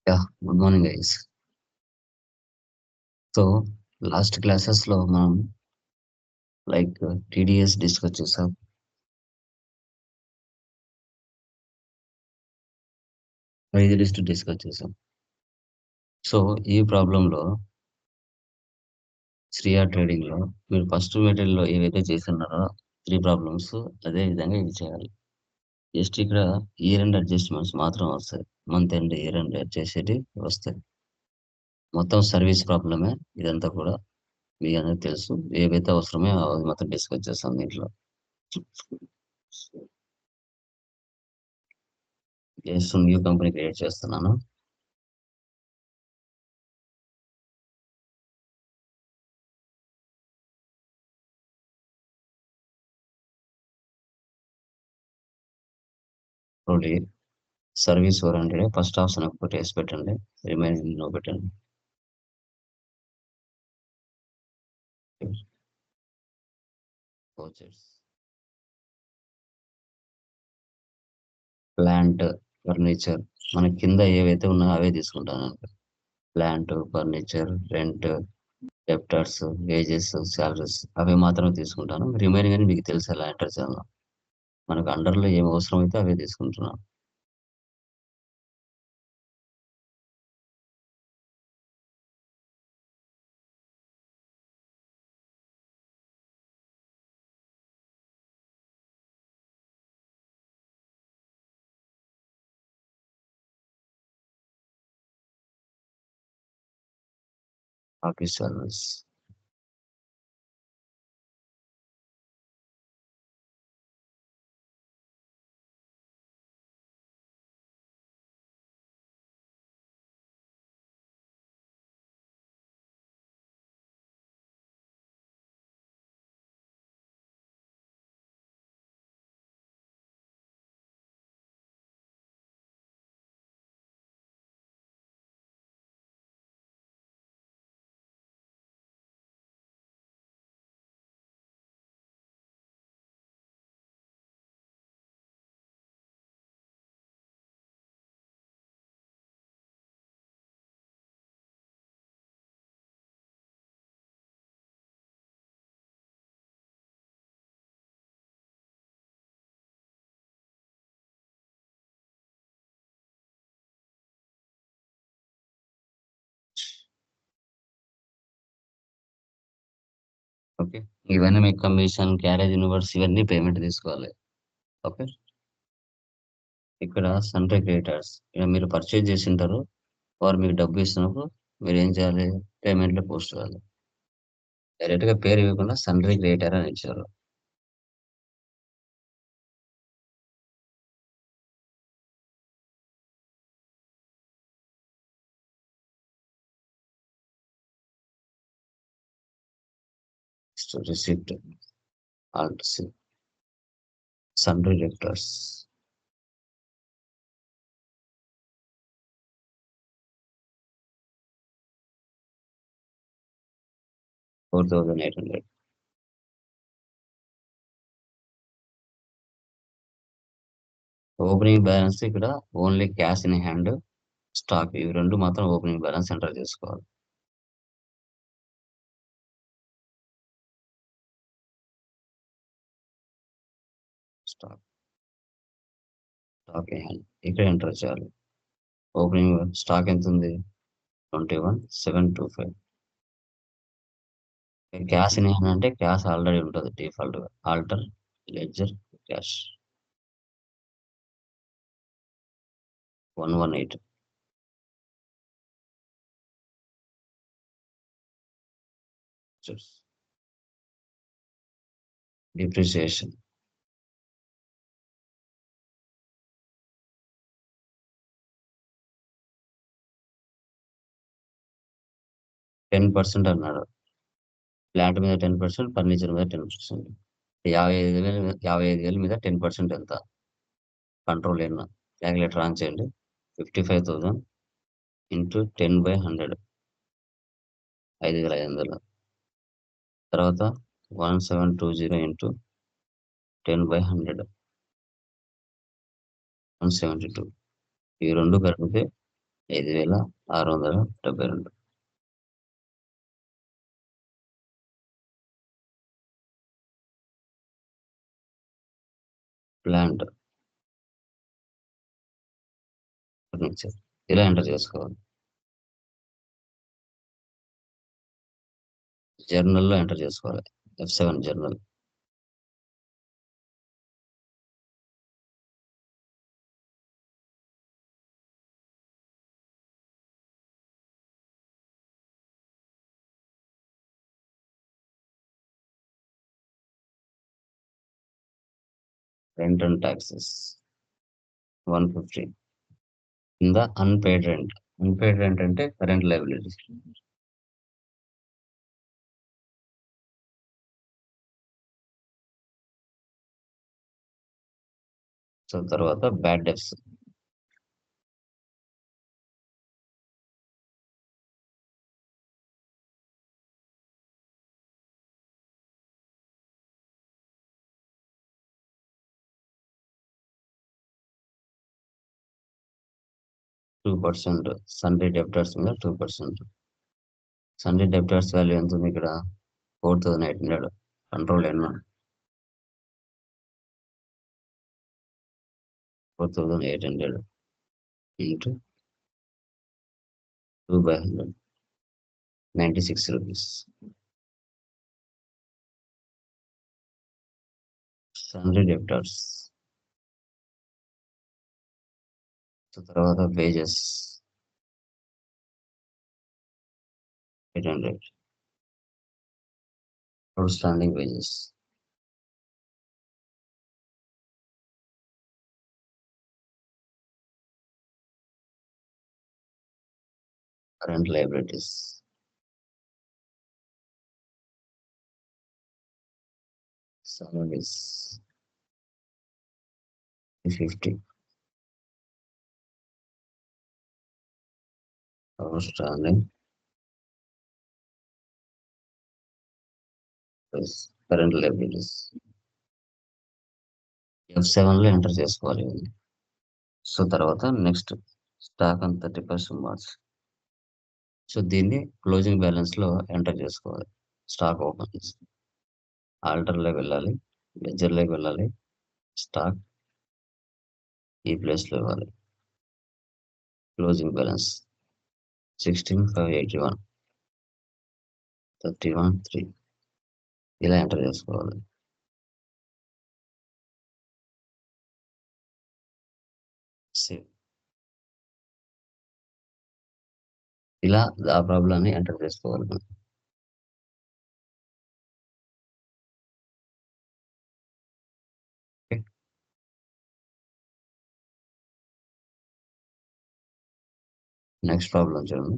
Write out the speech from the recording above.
Good morning guys. So last classes లో మనం like TDS discuss చేసాం. ప్రైజ్ లిస్ట్ డిస్కస్ చేసాం. సో ఈ ప్రాబ్లం లో శ్రీయా ట్రేడింగ్ లో మీరు ఫస్ట్ మెటీరియల్ లో ఏవైతే చేస్తున్నారో 3 ప్రాబ్లమ్స్ అదే విధంగా ఇది చేయాలి. జస్ట్ ఇక్కడ ఇయర్ అండ్ అడ్జస్ట్మెంట్స్ మాత్రం వస్తాయి. మంత్ అండ్ ఇయర్ అండ్ చేసేటి వస్తాయి. మొత్తం సర్వీస్ ప్రాబ్లమే ఇదంతా కూడా. మీ అందరికి తెలుసు, ఏవైతే అవసరమో అవి మాత్రం డిస్కస్ చేస్తాం దీంట్లో. జస్ట్ న్యూ కంపెనీ క్రియేట్ చేస్తున్నాను. రోటీ సర్వీస్ ఓరియంటెడ్ ఫస్ట్ ఆప్షన్ ఒకటి వేసి పెట్టండి, రిమైనింగ్ నో పెట్టండి. Vouchers. ప్లాంట్, ఫర్నిచర్, మన కింద ఏవైతే ఉన్నాయో అవే తీసుకుంటాను. Plant, furniture, rent, డెప్టర్స్, wages, salaries అవి మాత్రమే తీసుకుంటాను. రిమైనింగ్ అని మీకు తెలుసు ఎలా ఎంటర్ చేయాలో. మనకు అండర్లో ఏం అవసరం అయితే అవే తీసుకుంటున్నాను. Office salaries. ఓకే, ఇవన్నీ మీకు కమిషన్, క్యారేజ్ ఇన్వర్స్ ఇవన్నీ పేమెంట్ తీసుకోవాలి. ఓకే, ఇక్కడ సన్డ్రీ క్రియేటర్స్, ఇక్కడ మీరు పర్చేజ్ చేసి ఉంటారు. వారు మీకు డబ్బు ఇస్తున్నప్పుడు మీరు ఏం చేయాలి? పేమెంట్లో పోస్ట్ చేయాలి. డైరెక్ట్ గా పేరు ఇవ్వకుండా సన్డ్రీ క్రియేటర్ అని ఇచ్చారు. Receipt, alt C, sundry creditors. 4,800. Opening balance ఇక్కడ only cash in hand, stock ఇవి రెండు మాత్రం ఓపెనింగ్ బ్యాలెన్స్ ఎంటర్ చేసుకోవాలి. స్టాక్, స్టాక్ ఇన్ హ్యాండ్ ఇక్కడ ఎంటర్ చేయాలి. ఓపెనింగ్ స్టాక్ ఎంత ఉంది? 21,725. క్యాష్ ఇన్ హ్యాండ్ అంటే క్యాష్ ఆల్రెడీ ఉంటుంది డిఫాల్ట్ గా. Alter ledger cash 118. డిప్రిసియేషన్ 10% అన్నాడు. ప్లాంట్ మీద 10%, ఫర్నిచర్ మీద 10%. 55,000, 55,000 మీద 10% ఎంత? కంట్రోల్ ఎన్న క్యాలిక్యులేటర్ ఆన్ చేయండి. 55,000 ఇంటూ 10/100, 5,500. తర్వాత 1720 ఇంటూ 10/100, 172. ఈ రెండు కలిపితే 5,672. ప్లాంట్, ఫర్నిచర్ ఇలా ఎంటర్ చేసుకోవాలి. జర్నల్‌లో ఎంటర్ చేసుకోవాలి. F7 journal. Rent and taxes 150. కింద అన్‌పెయిడ్ రెంట్. అన్‌పెయిడ్ రెంట్ అంటే కరెంట్ లయబిలిటీస్. సో, తర్వాత బ్యాడ్ డెబ్ట్స్. 2%. సన్‌డై డెబ్టార్స్ మీద 2%. సన్‌డై డెబ్టార్స్ వాల్యూ ఎంతుంది ఇక్కడ? 4,800. Control N. 4,800 into 2/100. 96 rupees. Sundry debtors. So, తర్వాత wages 800. Outstanding wages. Current liabilities. Salaries 350. Outstanding plus current liabilities. F7లో enter చేసుకోవాలి ఇవన్నీ. So, తర్వాత next stock on 31st March. So, దీన్ని closing బ్యాలెన్స్‌లో ఎంటర్ చేసుకోవాలి. స్టాక్ ఓపెన్ చేసి. ఆల్టర్‌లోకి వెళ్ళాలి. లెడ్జర్‌లోకి వెళ్ళాలి. స్టాక్ ఈ ప్లేస్‌లో ఇవ్వాలి. Closing balance 16,581. 31,3 ఇలా ఎంటర్ చేసుకోవాలి. సేవ్. ఇలా ఆ ప్రాబ్లమ్‌ని ఎంటర్ చేసుకోవాలి మనం. ఓకే. నెక్స్ట్ ప్రాబ్లమ్ చూడండి.